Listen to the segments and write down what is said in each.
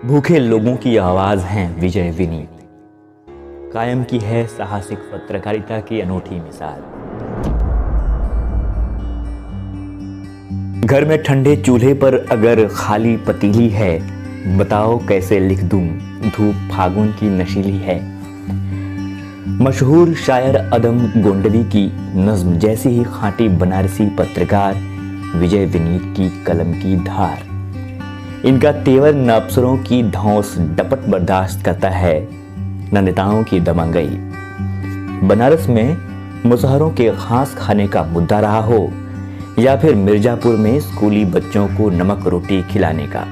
भूखे लोगों की आवाज हैं विजय विनीत। कायम की है साहसिक पत्रकारिता की अनूठी मिसाल। घर में ठंडे चूल्हे पर अगर खाली पतीली है, बताओ कैसे लिख दूं, धूप फागुन की नशीली है। मशहूर शायर अदम गोंडवी की नज्म जैसी ही खांटी बनारसी पत्रकार विजय विनीत की कलम की धार। इनका तेवर न अफसरों की धौंस डपट बर्दाश्त करता है, न नेताओं की दबंगई। बनारस में मुसहरों के घास खाने का मुद्दा रहा हो या फिर मिर्जापुर में स्कूली बच्चों को नमक रोटी खिलाने का,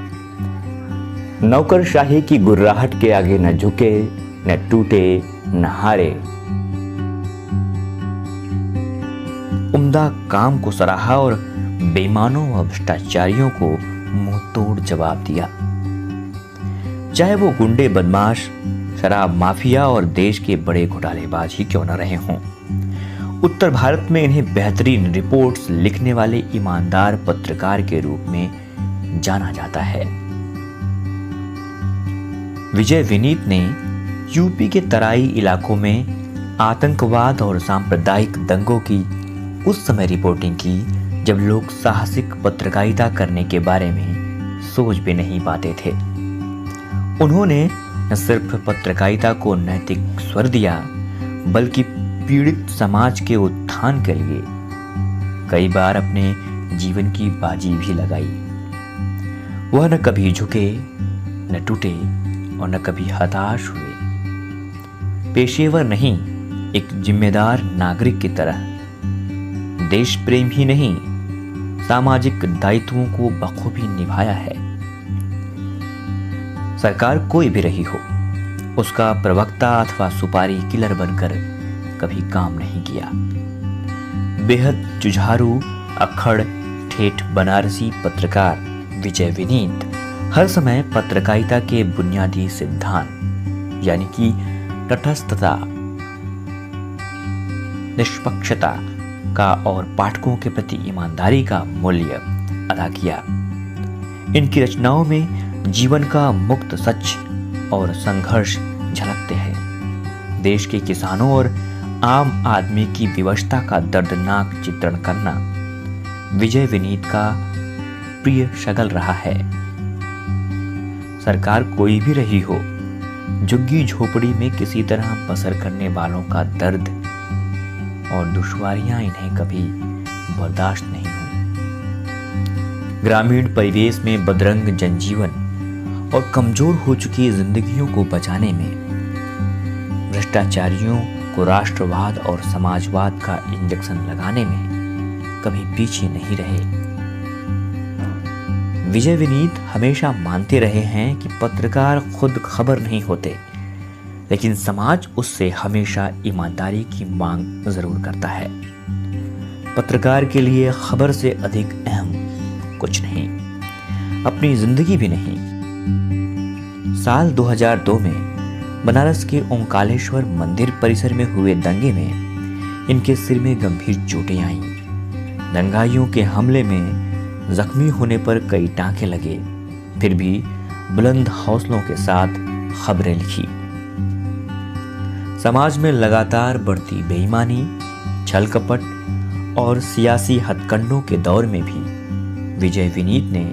नौकरशाही की गुर्राहट के आगे न झुके, न टूटे, न हारे। उम्दा काम को सराहा और बेईमानों व भ्रष्टाचारियों को मुंह तोड़ जवाब दिया। चाहे वो गुंडे, बदमाश, शराब माफिया और देश के बड़े घोटालेबाज ही क्यों न रहे हों, उत्तर भारत में इन्हें बेहतरीन रिपोर्ट्स लिखने वाले ईमानदार पत्रकार के रूप में जाना जाता है। विजय विनीत ने यूपी के तराई इलाकों में आतंकवाद और सांप्रदायिक दंगों की उस समय रिपोर्टिंग की जब लोग साहसिक पत्रकारिता करने के बारे में सोच भी नहीं पाते थे। उन्होंने न सिर्फ पत्रकारिता को नैतिक स्वर दिया, बल्कि पीड़ित समाज के उत्थान के लिए कई बार अपने जीवन की बाजी भी लगाई। वह न कभी झुके, न टूटे और न कभी हताश हुए। पेशेवर नहीं, एक जिम्मेदार नागरिक की तरह देश प्रेम ही नहीं, सामाजिक दायित्वों को बखूबी निभाया है। सरकार कोई भी रही हो, उसका प्रवक्ता अथवा सुपारी किलर बनकर कभी काम नहीं किया। बेहद जुझारू, अक्खड़, ठेठ बनारसी पत्रकार विजय विनीत हर समय पत्रकारिता के बुनियादी सिद्धांत यानी कि तटस्थता, निष्पक्षता का और पाठकों के प्रति ईमानदारी का मूल्य अदा किया। इनकी रचनाओं में जीवन का मुक्त सच और संघर्ष झलकते हैं। देश के किसानों और आम आदमी की विवशता का दर्दनाक चित्रण करना विजय विनीत का प्रिय शगल रहा है। सरकार कोई भी रही हो, झुग्गी झोपड़ी में किसी तरह बसर करने वालों का दर्द और दुश्वारियां इन्हें कभी बर्दाश्त नहीं हुई। ग्रामीण परिवेश में बदरंग जनजीवन और कमजोर हो चुकी जिंदगियों को बचाने में, भ्रष्टाचारियों को राष्ट्रवाद और समाजवाद का इंजेक्शन लगाने में कभी पीछे नहीं रहे। विजय विनीत हमेशा मानते रहे हैं कि पत्रकार खुद खबर नहीं होते, लेकिन समाज उससे हमेशा ईमानदारी की मांग जरूर करता है। पत्रकार के लिए खबर से अधिक अहम कुछ नहीं, अपनी जिंदगी भी नहीं। साल 2002 में बनारस के ओंकारेश्वर मंदिर परिसर में हुए दंगे में इनके सिर में गंभीर चोटें आईं। दंगाइयों के हमले में जख्मी होने पर कई टांके लगे, फिर भी बुलंद हौसलों के साथ खबरें लिखी। समाज में लगातार बढ़ती बेईमानी, छल कपट और सियासी हथकंडों के दौर में भी विजय विनीत ने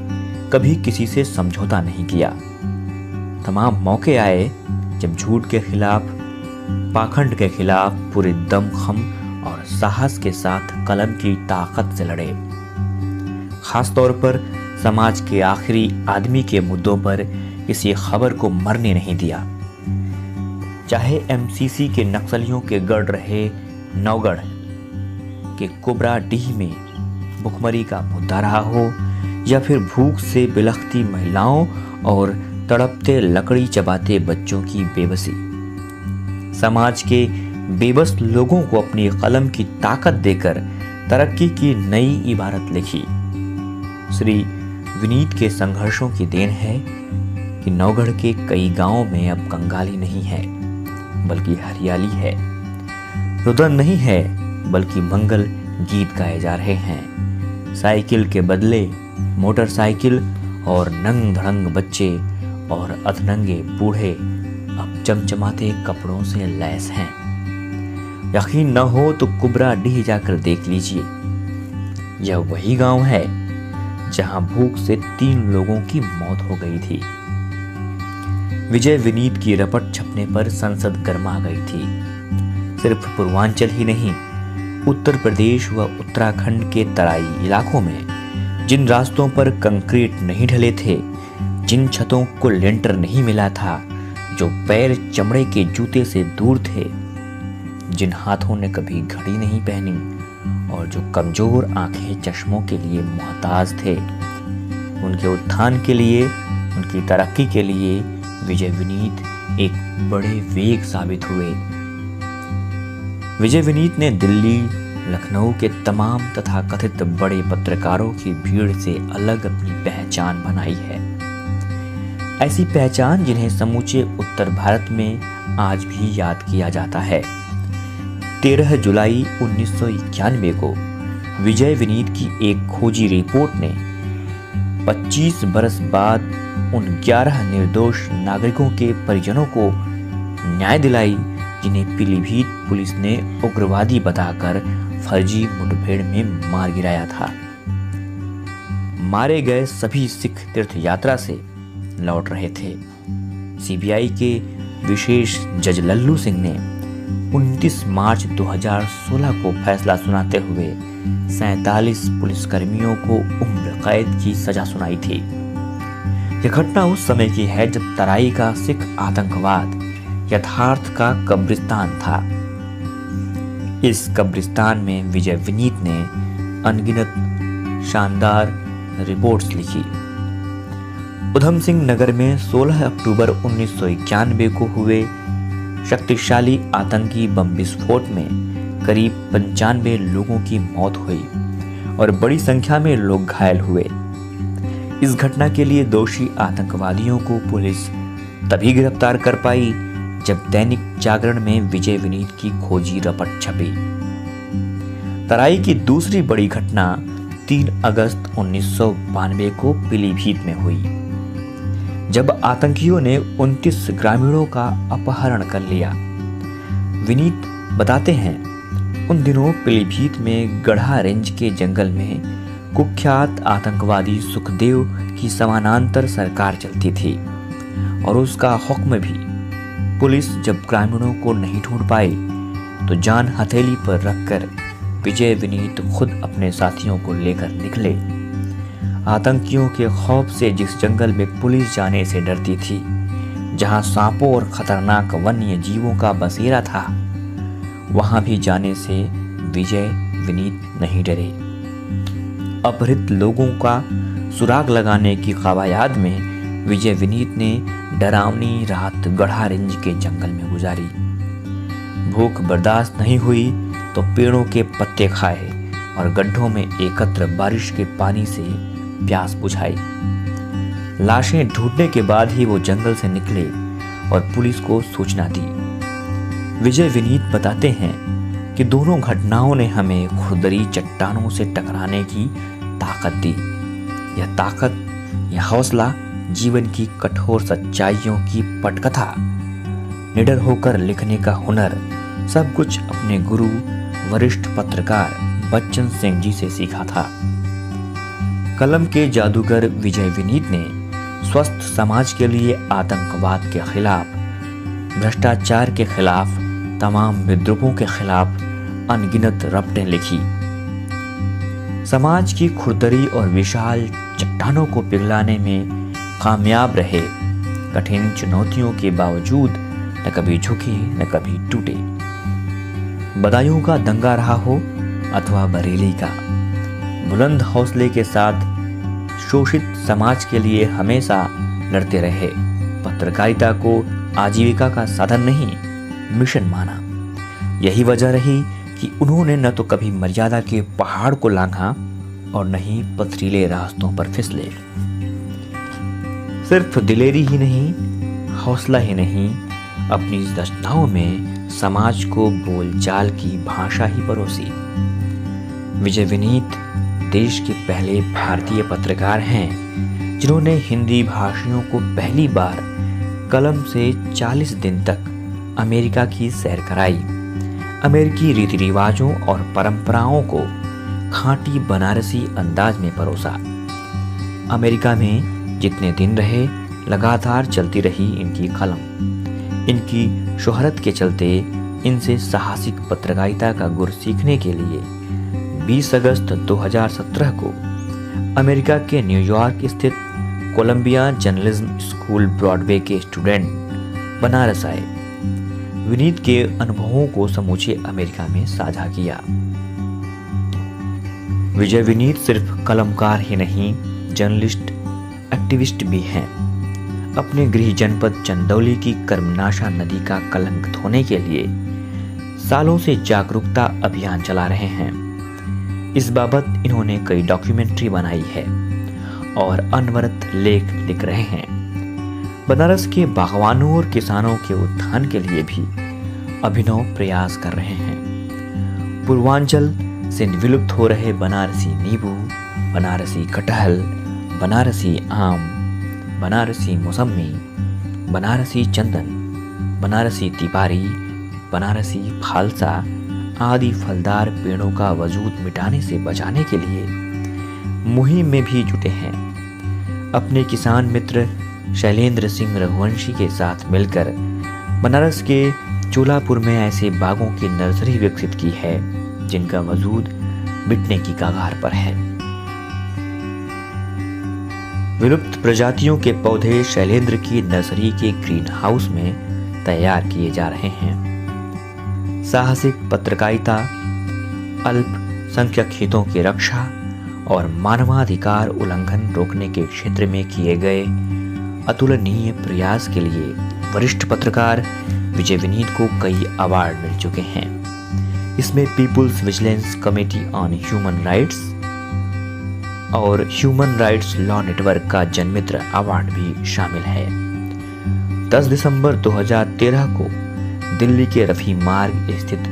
कभी किसी से समझौता नहीं किया। तमाम मौके आए जब झूठ के खिलाफ, पाखंड के खिलाफ पूरे दमखम और साहस के साथ कलम की ताकत से लड़े। खासतौर पर समाज के आखिरी आदमी के मुद्दों पर किसी खबर को मरने नहीं दिया। चाहे एमसीसी के नक्सलियों के गढ़ रहे नौगढ़ के कोबराडीह में भुखमरी का मुद्दा रहा हो, या फिर भूख से बिलखती महिलाओं और तड़पते लकड़ी चबाते बच्चों की बेबसी। समाज के बेबस लोगों को अपनी कलम की ताकत देकर तरक्की की नई इबारत लिखी। श्री विनीत के संघर्षों की देन है कि नौगढ़ के कई गांवों में अब कंगाली नहीं है, बल्कि हरियाली है। रुदन नहीं है, बल्कि मंगल गीत गाए जा रहे हैं। साइकिल के बदले मोटरसाइकिल और नंग धड़ंग बच्चे और अधनंगे बूढ़े अब चमचमाते कपड़ों से लैस हैं। यकीन न हो तो कुबरा डीह जाकर देख लीजिए। यह वही गांव है जहां भूख से 3 लोगों की मौत हो गई थी। विजय विनीत की रपट छपने पर संसद गर्मा गई थी। सिर्फ पूर्वांचल ही नहीं, उत्तर प्रदेश व उत्तराखंड के तराई इलाकों में जिन रास्तों पर कंक्रीट नहीं ढले थे, जिन छतों को लेंटर नहीं मिला था, जो पैर चमड़े के जूते से दूर थे, जिन हाथों ने कभी घड़ी नहीं पहनी और जो कमजोर आंखें चश्मों के लिए मोहताज थे, उनके उत्थान के लिए, उनकी तरक्की के लिए विजय विनीत एक बड़े वेग साबित हुए। विजय विनीत ने दिल्ली, लखनऊ के तमाम तथाकथित बड़े पत्रकारों की भीड़ से अलग अपनी पहचान बनाई है। ऐसी पहचान जिन्हें समूचे उत्तर भारत में आज भी याद किया जाता है। 13 जुलाई 1991 को विजय विनीत की एक खोजी रिपोर्ट ने 25 बरस बाद उन 11 निर्दोष नागरिकों के परिजनों को न्याय दिलाई जिन्हें पीलीभीत पुलिस ने उग्रवादी बताकर फर्जी मुठभेड़ में मार गिराया था। मारे गए सभी सिख तीर्थ यात्रा से लौट रहे थे। सीबीआई के विशेष जज लल्लू सिंह ने 29 मार्च 2016 को फैसला सुनाते हुए 47 पुलिसकर्मियों को उम्र कैद की सजा सुनाई थी। यह घटना उस समय की है जब तराई का सिख आतंकवाद यथार्थ का कब्रिस्तान था। इस कब्रिस्तान में विजय विनीत ने अनगिनत शानदार रिपोर्ट्स लिखी। उधम सिंह नगर में 16 अक्टूबर 1991 को हुए शक्तिशाली आतंकी बम विस्फोट में करीब 95 लोगों की मौत हुई और बड़ी संख्या में लोग घायल हुए। इस घटना के लिए दोषी आतंकवादियों को पुलिस तभी गिरफ्तार कर पाई जब दैनिक जागरण में विजय विनीत की खोजी रपट छपी। तराई की दूसरी बड़ी घटना 3 अगस्त 1992 को पीलीभीत में हुई, जब आतंकियों ने 29 ग्रामीणों का अपहरण कर लिया। विनीत बताते हैं, उन दिनों पीलीभीत में गढ़ा रेंज के जंगल में कुख्यात आतंकवादी सुखदेव की समानांतर सरकार चलती थी और उसका हुक्म भी। पुलिस जब ग्रामीणों को नहीं ढूंढ पाई तो जान हथेली पर रखकर विजय विनीत खुद अपने साथियों को लेकर निकले। आतंकियों के खौफ से जिस जंगल में पुलिस जाने से डरती थी, जहां सांपों और खतरनाक वन्य जीवों का बसेरा था, वहां भी जाने से विजय विनीत नहीं डरे। अपहृत लोगों का सुराग लगाने की कवायद में विजय विनीत ने डरावनी रात गढ़ा रेंज के जंगल में गुजारी। भूख बर्दाश्त नहीं हुई तो पेड़ों के पत्ते खाए और गड्ढों में एकत्र बारिश के पानी से प्यास बुझाई। लाशें ढूंढने के बाद ही वो जंगल से निकले और पुलिस को सूचना दी। विजय विनीत बताते हैं कि दोनों घटनाओं ने हमें खुरदरी चट्टानों से टकराने की ताकत दी। यह ताकत, यह हौसला, जीवन की कठोर सच्चाइयों की पटकथा, निडर होकर लिखने का हुनर, सब कुछ अपने गुरु वरिष्ठ पत्रकार बच्चन सिंह जी से सीखा था। कलम के जादूगर विजय विनीत ने स्वस्थ समाज के लिए आतंकवाद के खिलाफ, भ्रष्टाचार के खिलाफ, तमाम विद्रोहों के खिलाफ अनगिनत रपटें लिखी। समाज की खुरदरी और विशाल चट्टानों को पिघलाने में कामयाब रहे। कठिन चुनौतियों के बावजूद न कभी झुके न कभी टूटे। बदायूं का दंगा रहा हो अथवा बरेली का, बुलंद हौसले के साथ शोषित समाज के लिए हमेशा लड़ते रहे। पत्रकारिता को आजीविका का साधन नहीं, मिशन माना। यही वजह रही कि उन्होंने न तो कभी मर्यादा के पहाड़ को लांघा और न ही पथरीले रास्तों पर फिसले। सिर्फ दिलेरी ही नहीं, हौसला ही नहीं, अपनी रचनाओं में समाज को बोलचाल की भाषा ही परोसी। विजय विनीत देश के पहले भारतीय पत्रकार हैं जिन्होंने हिंदी भाषियों को पहली बार कलम से 40 दिन तक अमेरिका की सैर कराई, अमेरिकी रीति रिवाजों और परंपराओं को खांटी बनारसी अंदाज में परोसा। अमेरिका में जितने दिन रहे लगातार चलती रही इनकी कलम। इनकी शोहरत के चलते इनसे साहसिक पत्रकारिता का गुर सीखने के लिए 20 अगस्त 2017 को अमेरिका के न्यूयॉर्क स्थित कोलंबिया जर्नलिज्म स्कूल ब्रॉडवे के स्टूडेंट बनारस आए। विनीत के अनुभवों को समूचे अमेरिका में साझा किया। विजय विनीत सिर्फ कलमकार ही नहीं, जर्नलिस्ट, एक्टिविस्ट भी हैं। अपने गृह जनपद चंदौली की कर्मनाशा नदी का कलंक धोने के लिए सालों से जागरूकता अभियान चला रहे हैं। इस बाबत इन्होंने कई डॉक्यूमेंट्री बनाई है और अनवरत लेख लिख रहे हैं। बनारस के बागवानों और किसानों के उत्थान के लिए भी अभिनव प्रयास कर रहे हैं। पूर्वांचल से विलुप्त हो रहे बनारसी नींबू, बनारसी कटहल, बनारसी आम, बनारसी मौसमी, बनारसी चंदन, बनारसी तिपारी, बनारसी फालसा आदि फलदार पेड़ों का वजूद मिटाने से बचाने के लिए मुहिम में भी जुटे हैं। अपने किसान मित्र शैलेंद्र सिंह रघुवंशी के साथ मिलकर बनारस के चोलापुर में ऐसे बागों की नर्सरी विकसित की है जिनका वजूद मिटने की कगार पर है। विलुप्त प्रजातियों के पौधे शैलेंद्र की नर्सरी के ग्रीन हाउस में तैयार किए जा रहे हैं। साहसिक पत्रकारिता, अल्पसंख्यक हितों की रक्षा और मानवाधिकार उल्लंघन रोकने के क्षेत्र में किए गए अतुलनीय प्रयास के लिए वरिष्ठ पत्रकार विजय विनीत को कई अवार्ड मिल चुके हैं। इसमें peoples vigilance committee on human rights और ह्यूमन राइट्स लॉ नेटवर्क का जनमित्र अवार्ड भी शामिल है। 10 दिसंबर 2013 को दिल्ली के रफी मार्ग स्थित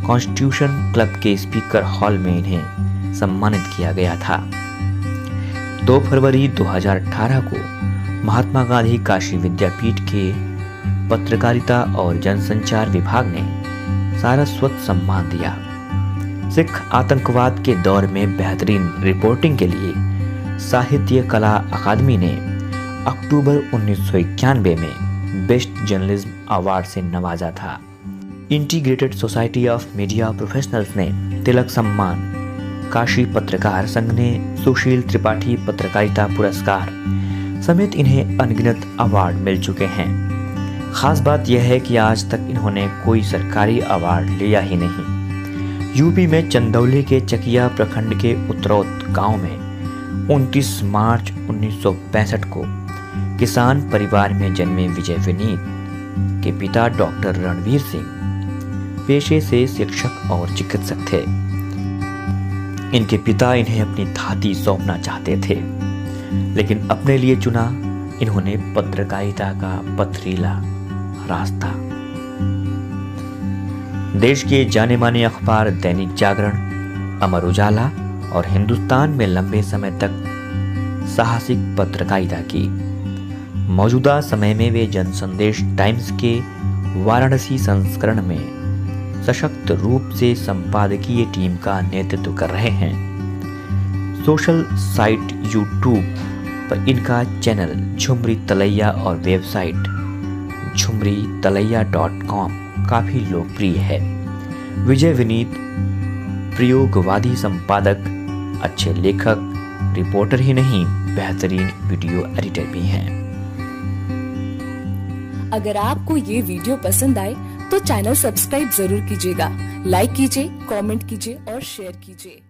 कॉन्स्टिट्यूशन क्लब के स्पीकर हॉल में इन्हें सम्मानित किया गया था। 2 फरवरी 2018 को महात्मा गांधी काशी विद्यापीठ के पत्रकारिता और जनसंचार विभाग ने सारस्वत सम्मान दिया। सिख आतंकवाद के दौर में बेहतरीन रिपोर्टिंग के लिए साहित्य कला अकादमी ने अक्टूबर 1991 में बेस्ट जर्नलिज्म अवार्ड से नवाजा था। Integrated society of media professionals ने तिलक सम्मान, काशी पत्रकार संघ ने सुशील त्रिपाठी पत्रकारिता पुरस्कार समेत इन्हें अनगिनत अवार्ड मिल चुके हैं। खास बात यह है कि आज तक इन्होंने कोई सरकारी अवार्ड लिया ही नहीं। यूपी में चंदौली के चकिया प्रखंड के उत्तरोत गांव में 29 मार्च 1965 को किसान परिवार में जन्मे विजय विनीत के पिता डॉक्टर रणवीर सिंह पेशे से शिक्षक और चिकित्सक थे। इनके पिता इन्हें अपनी धाती सौंपना चाहते थे, लेकिन अपने लिए चुना इन्होंने पत्रकारिता का पथरीला रास्ता। देश के जाने माने अखबार दैनिक जागरण, अमर उजाला और हिंदुस्तान में लंबे समय तक साहसिक पत्रकारिता की। मौजूदा समय में वे जनसंदेश टाइम्स के वाराणसी संस्करण में सशक्त रूप से संपादकीय टीम का नेतृत्व कर रहे हैं। सोशल साइट यूट्यूब पर इनका चैनल झुमरी तलैया और वेबसाइट झुमरीतलैया.com काफी लोकप्रिय है। विजय विनीत प्रयोगवादी संपादक, अच्छे लेखक, रिपोर्टर ही नहीं, बेहतरीन वीडियो एडिटर भी हैं। अगर आपको ये वीडियो पसंद आए तो चैनल सब्सक्राइब जरूर कीजिएगा, लाइक कीजिए, कमेंट कीजिए और शेयर कीजिए।